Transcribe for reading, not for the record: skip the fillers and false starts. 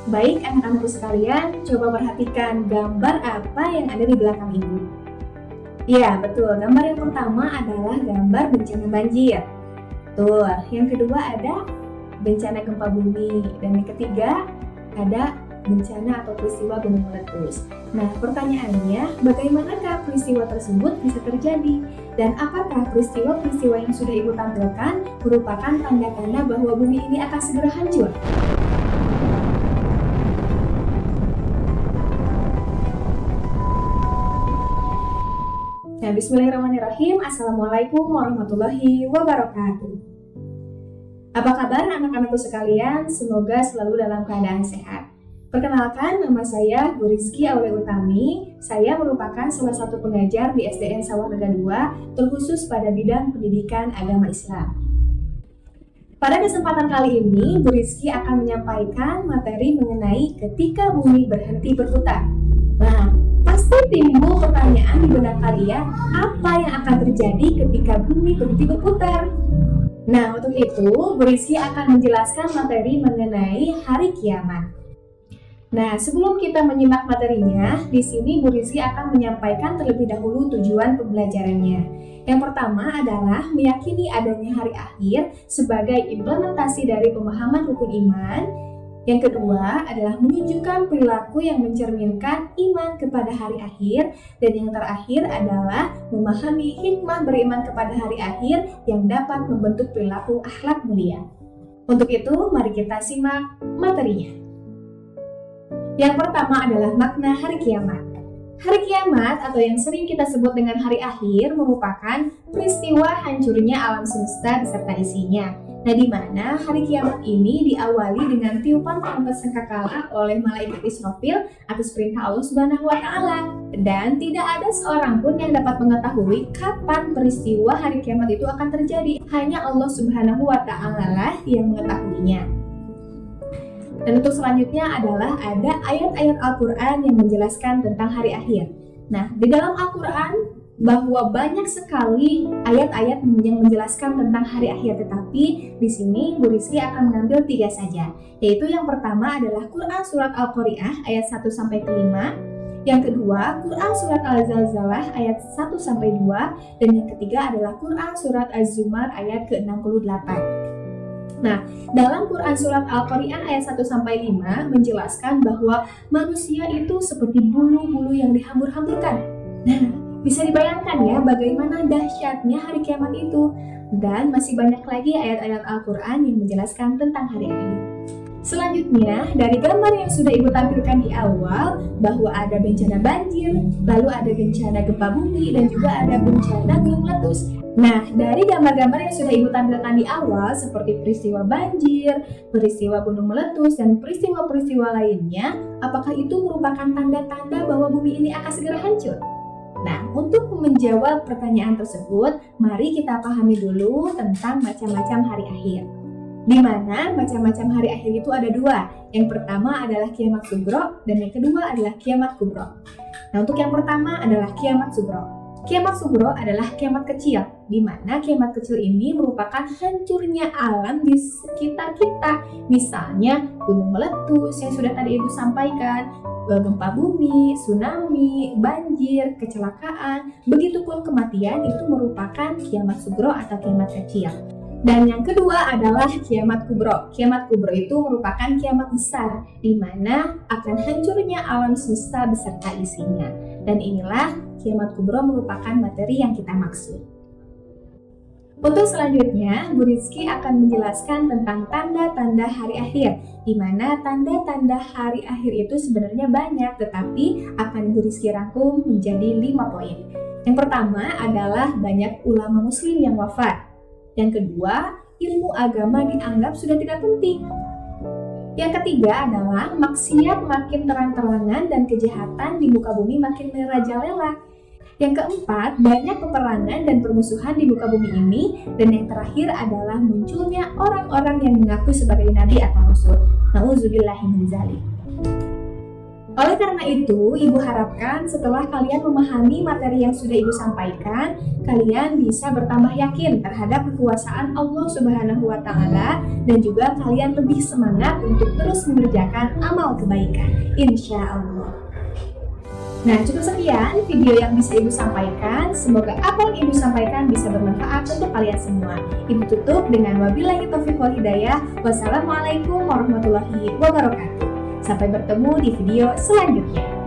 Baik anak-anakku sekalian, coba perhatikan gambar apa yang ada di belakang ibu. Ya, betul. Gambar yang pertama adalah gambar bencana banjir. Tuh, yang kedua ada bencana gempa bumi. Dan yang ketiga ada bencana atau peristiwa gunung meletus. Nah, pertanyaannya, bagaimanakah peristiwa tersebut bisa terjadi? Dan apakah peristiwa-peristiwa yang sudah ibu tampilkan merupakan tanda-tanda bahwa bumi ini akan segera hancur? Nah, bismillahirrahmanirrahim. Assalamualaikum warahmatullahi wabarakatuh. Apa kabar anak-anakku sekalian? Semoga selalu dalam keadaan sehat. Perkenalkan, nama saya Bu Rizky Aulia Utami. Saya merupakan salah satu pengajar di SDN Sawah Naga 2, terkhusus pada bidang pendidikan agama Islam. Pada kesempatan kali ini, Bu Rizky akan menyampaikan materi mengenai ketika bumi berhenti berputar. Nah, pasti timbul pertanyaan di benak kalian, apa yang akan terjadi ketika bumi berhenti berputar? Nah, untuk itu, Bu Rizky akan menjelaskan materi mengenai hari kiamat. Nah, sebelum kita menyimak materinya, di sini Bu Rizky akan menyampaikan terlebih dahulu tujuan pembelajarannya. Yang pertama adalah meyakini adanya hari akhir sebagai implementasi dari pemahaman rukun iman. Yang kedua adalah menunjukkan perilaku yang mencerminkan iman kepada hari akhir. Dan yang terakhir adalah memahami hikmah beriman kepada hari akhir yang dapat membentuk perilaku akhlak mulia. Untuk itu, mari kita simak materinya. Yang pertama adalah makna hari kiamat. Hari kiamat atau yang sering kita sebut dengan hari akhir merupakan peristiwa hancurnya alam semesta beserta isinya. Nah, di mana hari kiamat ini diawali dengan tiupan trompet sangkakala oleh malaikat Israfil atas perintah Allah Subhanahu wa taala. Dan tidak ada seorang pun yang dapat mengetahui kapan peristiwa hari kiamat itu akan terjadi. Hanya Allah Subhanahu wa taala lah yang mengetahuinya. Dan untuk selanjutnya adalah ada ayat-ayat Al-Quran yang menjelaskan tentang hari akhir. Nah, di dalam Al-Quran bahwa banyak sekali ayat-ayat yang menjelaskan tentang hari akhir, tetapi di sini Bu Rizky akan mengambil 3 saja, yaitu yang pertama adalah Quran Surat Al-Qari'ah ayat 1-5, yang kedua Quran Surat Al-Zalzalah ayat 1-2, dan yang ketiga adalah Quran Surat Az-Zumar ayat ke-68. Nah, dalam Quran Surat Al-Qari'ah ayat 1-5 menjelaskan bahwa manusia itu seperti bulu-bulu yang dihambur-hamburkan. Nah, bisa dibayangkan ya bagaimana dahsyatnya hari kiamat itu. Dan masih banyak lagi ayat-ayat Al-Quran yang menjelaskan tentang hari akhir. Selanjutnya, dari gambar yang sudah ibu tampilkan di awal, bahwa ada bencana banjir, lalu ada bencana gempa bumi, dan juga ada bencana gunung meletus. Nah, dari gambar-gambar yang sudah ibu tampilkan di awal, seperti peristiwa banjir, peristiwa gunung meletus, dan peristiwa-peristiwa lainnya, apakah itu merupakan tanda-tanda bahwa bumi ini akan segera hancur? Nah, untuk menjawab pertanyaan tersebut, mari kita pahami dulu tentang macam-macam hari akhir. Di mana macam-macam hari akhir itu ada 2. Yang pertama adalah kiamat sugro, dan yang kedua adalah kiamat kubro. Nah, untuk yang pertama adalah kiamat sugro. Kiamat sugro adalah kiamat kecil, di mana kiamat kecil ini merupakan hancurnya alam di sekitar kita. Misalnya gunung meletus yang sudah tadi ibu sampaikan, gempa bumi, tsunami, banjir, kecelakaan, begitupun kematian itu merupakan kiamat sugro atau kiamat kecil. Dan yang kedua adalah kiamat kubro. Kiamat kubro itu merupakan kiamat besar, di mana akan hancurnya alam semesta beserta isinya. Dan inilah kiamat kubro merupakan materi yang kita maksud. Untuk selanjutnya, Bu Rizky akan menjelaskan tentang tanda-tanda hari akhir, di mana tanda-tanda hari akhir itu sebenarnya banyak, tetapi akan Bu Rizky rangkum menjadi 5 poin. Yang pertama adalah banyak ulama muslim yang wafat. Yang kedua, ilmu agama dianggap sudah tidak penting. Yang ketiga adalah maksiat makin terang-terangan dan kejahatan di muka bumi makin merajalela. Yang keempat, banyak peperangan dan permusuhan di muka bumi ini. Dan yang terakhir adalah munculnya orang-orang yang mengaku sebagai nabi atau rasul. Nauzubillahi min dzalik. Oleh karena itu, Ibu harapkan setelah kalian memahami materi yang sudah Ibu sampaikan, kalian bisa bertambah yakin terhadap kekuasaan Allah Subhanahu wa Ta'ala, dan juga kalian lebih semangat untuk terus mengerjakan amal kebaikan, insya Allah. Nah, cukup sekian video yang bisa Ibu sampaikan. Semoga apa yang Ibu sampaikan bisa bermanfaat untuk kalian semua. Ibu tutup dengan wabillahi taufiq wal hidayah. Wassalamualaikum warahmatullahi wabarakatuh. Sampai bertemu di video selanjutnya.